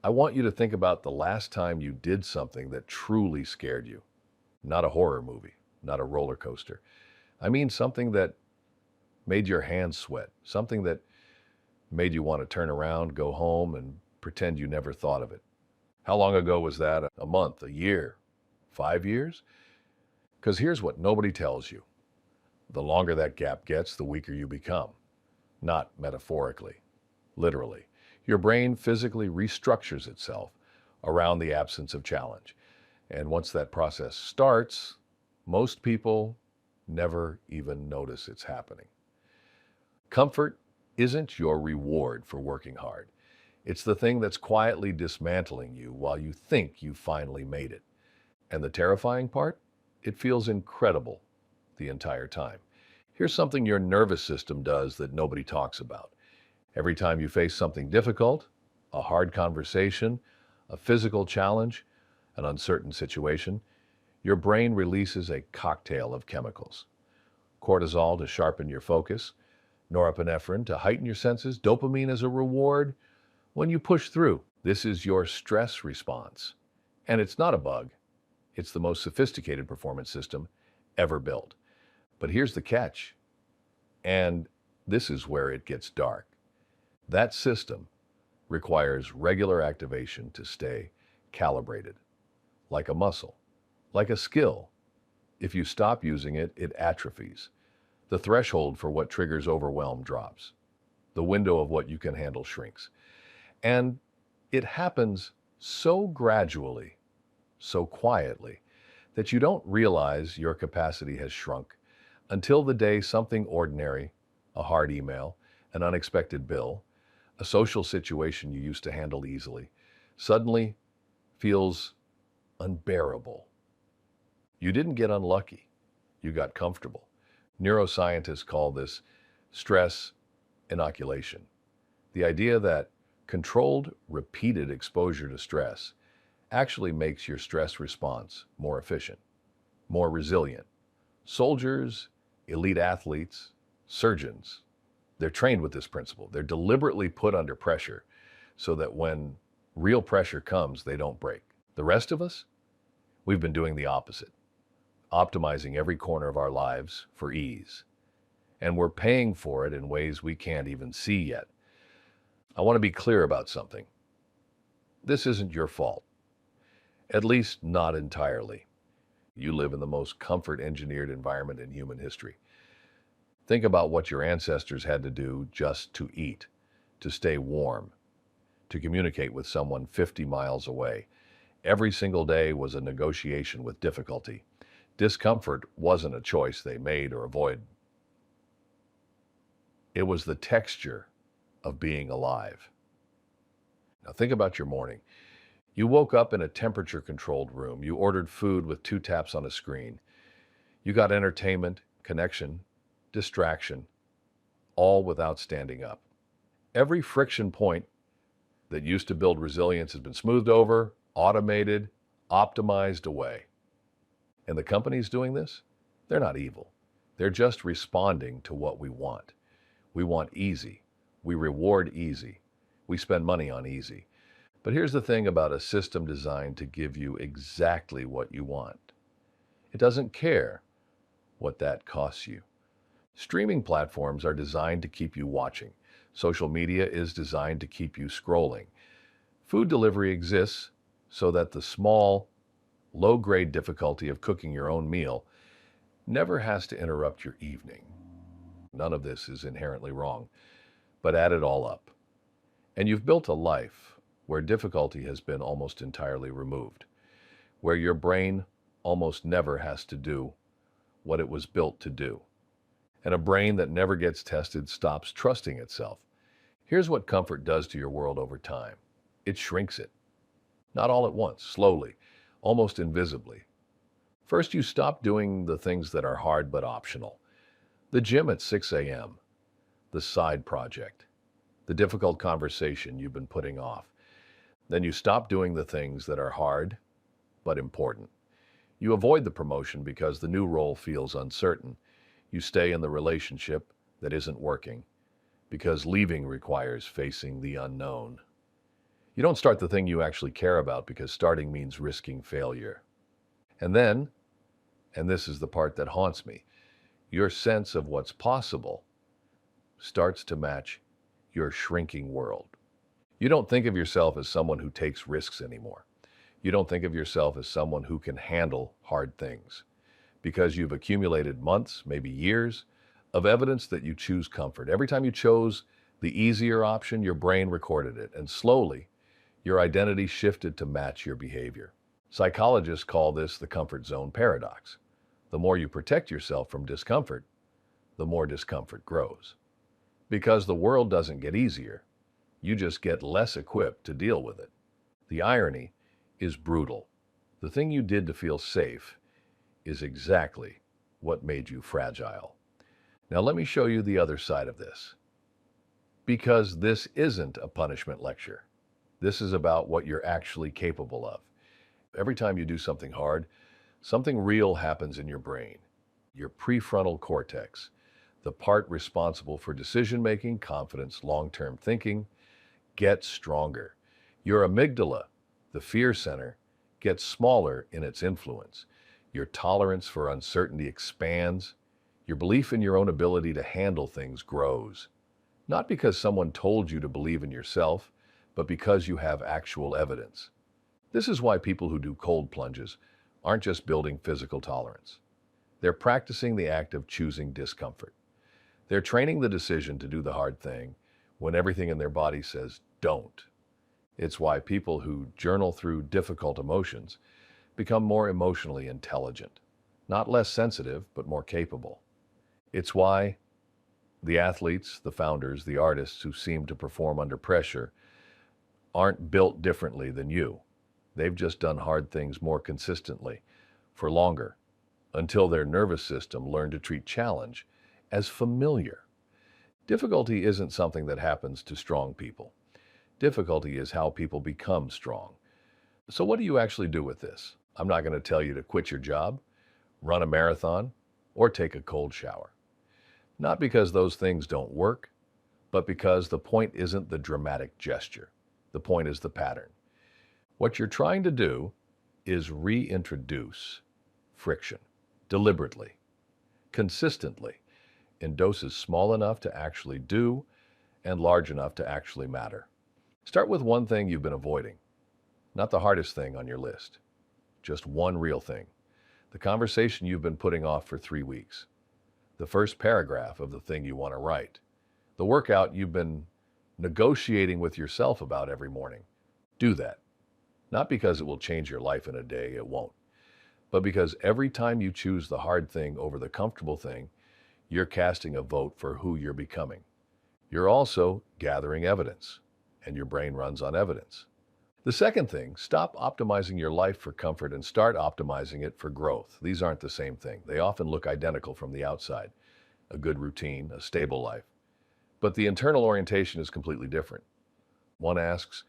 I want you to think about the last time you did something that truly scared you. Not a horror movie, not a roller coaster. I mean something that made your hands sweat, something that made you want to turn around, go home, and pretend you never thought of it. How long ago was that? A month, a year, 5 years? Because here's what nobody tells you. The longer that gap gets, the weaker you become. Not metaphorically, literally. Your brain physically restructures itself around the absence of challenge. And once that process starts, most people never even notice it's happening. Comfort isn't your reward for working hard. It's the thing that's quietly dismantling you while you think you finally made it. And the terrifying part? It feels incredible the entire time. Here's something your nervous system does that nobody talks about. Every time you face something difficult, a hard conversation, a physical challenge, an uncertain situation, your brain releases a cocktail of chemicals. Cortisol to sharpen your focus, norepinephrine to heighten your senses, dopamine as a reward when you push through. This is your stress response. And it's not a bug. It's the most sophisticated performance system ever built. But here's the catch, and this is where it gets dark. That system requires regular activation to stay calibrated, like a muscle, like a skill. If you stop using it, it atrophies. The threshold for what triggers overwhelm drops. The window of what you can handle shrinks. And it happens so gradually, so quietly, that you don't realize your capacity has shrunk until the day something ordinary, a hard email, an unexpected bill, a social situation you used to handle easily, suddenly feels unbearable. You didn't get unlucky. You got comfortable. Neuroscientists call this stress inoculation. The idea that controlled, repeated exposure to stress actually makes your stress response more efficient, more resilient. Soldiers, elite athletes, surgeons, they're trained with this principle. They're deliberately put under pressure so that when real pressure comes, they don't break. The rest of us, we've been doing the opposite, optimizing every corner of our lives for ease. And we're paying for it in ways we can't even see yet. I want to be clear about something. This isn't your fault, at least not entirely. You live in the most comfort-engineered environment in human history. Think about what your ancestors had to do just to eat, to stay warm, to communicate with someone 50 miles away. Every single day was a negotiation with difficulty. Discomfort wasn't a choice they made or avoided. It was the texture of being alive. Now think about your morning. You woke up in a temperature-controlled room. You ordered food with 2 taps on a screen. You got entertainment, connection, distraction, all without standing up. Every friction point that used to build resilience has been smoothed over, automated, optimized away. And the companies doing this, they're not evil. They're just responding to what we want. We want easy. We reward easy. We spend money on easy. But here's the thing about a system designed to give you exactly what you want. It doesn't care what that costs you. Streaming platforms are designed to keep you watching. Social media is designed to keep you scrolling. Food delivery exists so that the small, low-grade difficulty of cooking your own meal never has to interrupt your evening. None of this is inherently wrong, but add it all up, and you've built a life where difficulty has been almost entirely removed, where your brain almost never has to do what it was built to do. And a brain that never gets tested stops trusting itself. Here's what comfort does to your world over time. It shrinks it. Not all at once, slowly, almost invisibly. First, you stop doing the things that are hard but optional. The gym at 6 a.m., the side project, the difficult conversation you've been putting off. Then you stop doing the things that are hard but important. You avoid the promotion because the new role feels uncertain. You stay in the relationship that isn't working because leaving requires facing the unknown. You don't start the thing you actually care about because starting means risking failure. And then, and this is the part that haunts me, your sense of what's possible starts to match your shrinking world. You don't think of yourself as someone who takes risks anymore. You don't think of yourself as someone who can handle hard things because you've accumulated months, maybe years, of evidence that you choose comfort. Every time you chose the easier option, your brain recorded it, and slowly, your identity shifted to match your behavior. Psychologists call this the comfort zone paradox. The more you protect yourself from discomfort, the more discomfort grows. Because the world doesn't get easier, you just get less equipped to deal with it. The irony is brutal. The thing you did to feel safe is exactly what made you fragile. Now let me show you the other side of this. Because this isn't a punishment lecture. This is about what you're actually capable of. Every time you do something hard, something real happens in your brain. Your prefrontal cortex, the part responsible for decision-making, confidence, long-term thinking, gets stronger. Your amygdala, the fear center, gets smaller in its influence. Your tolerance for uncertainty expands. Your belief in your own ability to handle things grows. Not because someone told you to believe in yourself, but because you have actual evidence. This is why people who do cold plunges aren't just building physical tolerance. They're practicing the act of choosing discomfort. They're training the decision to do the hard thing when everything in their body says don't. It's why people who journal through difficult emotions become more emotionally intelligent, not less sensitive, but more capable. It's why the athletes, the founders, the artists who seem to perform under pressure aren't built differently than you. They've just done hard things more consistently, for longer, until their nervous system learned to treat challenge as familiar. Difficulty isn't something that happens to strong people. Difficulty is how people become strong. So what do you actually do with this? I'm not going to tell you to quit your job, run a marathon, or take a cold shower. Not because those things don't work, but because the point isn't the dramatic gesture. The point is the pattern. What you're trying to do is reintroduce friction, deliberately, consistently, in doses small enough to actually do and large enough to actually matter. Start with one thing you've been avoiding, not the hardest thing on your list. Just one real thing. The conversation you've been putting off for 3 weeks. The first paragraph of the thing you want to write. The workout you've been negotiating with yourself about every morning. Do that. Not because it will change your life in a day, it won't. But because every time you choose the hard thing over the comfortable thing, you're casting a vote for who you're becoming. You're also gathering evidence, and your brain runs on evidence. The second thing, stop optimizing your life for comfort and start optimizing it for growth. These aren't the same thing. They often look identical from the outside. A good routine, a stable life. But the internal orientation is completely different. One asks,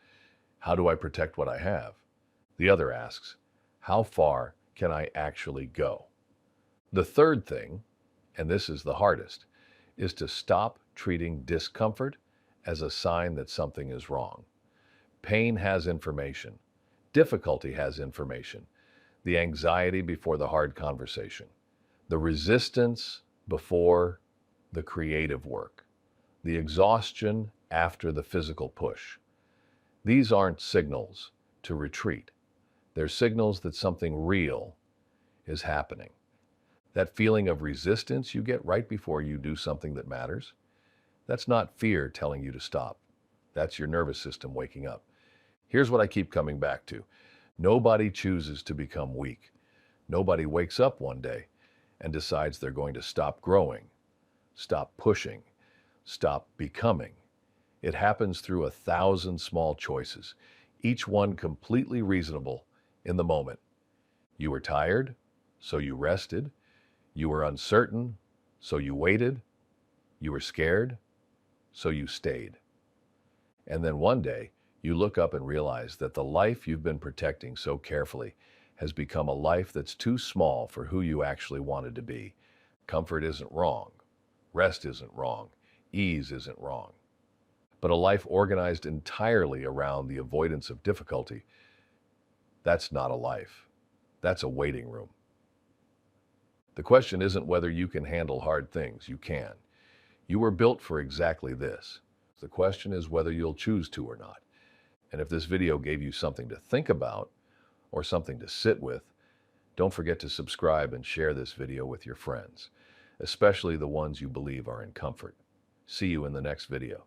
how do I protect what I have? The other asks, how far can I actually go? The third thing, and this is the hardest, is to stop treating discomfort as a sign that something is wrong. Pain has information. Difficulty has information. The anxiety before the hard conversation. The resistance before the creative work. The exhaustion after the physical push. These aren't signals to retreat. They're signals that something real is happening. That feeling of resistance you get right before you do something that matters, that's not fear telling you to stop. That's your nervous system waking up. Here's what I keep coming back to. Nobody chooses to become weak. Nobody wakes up one day and decides they're going to stop growing, stop pushing, stop becoming. It happens through 1,000 small choices, each one completely reasonable in the moment. You were tired, so you rested. You were uncertain, so you waited. You were scared, so you stayed. And then one day, you look up and realize that the life you've been protecting so carefully has become a life that's too small for who you actually wanted to be. Comfort isn't wrong. Rest isn't wrong. Ease isn't wrong. But a life organized entirely around the avoidance of difficulty, that's not a life. That's a waiting room. The question isn't whether you can handle hard things. You can. You were built for exactly this. The question is whether you'll choose to or not. And if this video gave you something to think about or something to sit with, don't forget to subscribe and share this video with your friends, especially the ones you believe are in comfort. See you in the next video.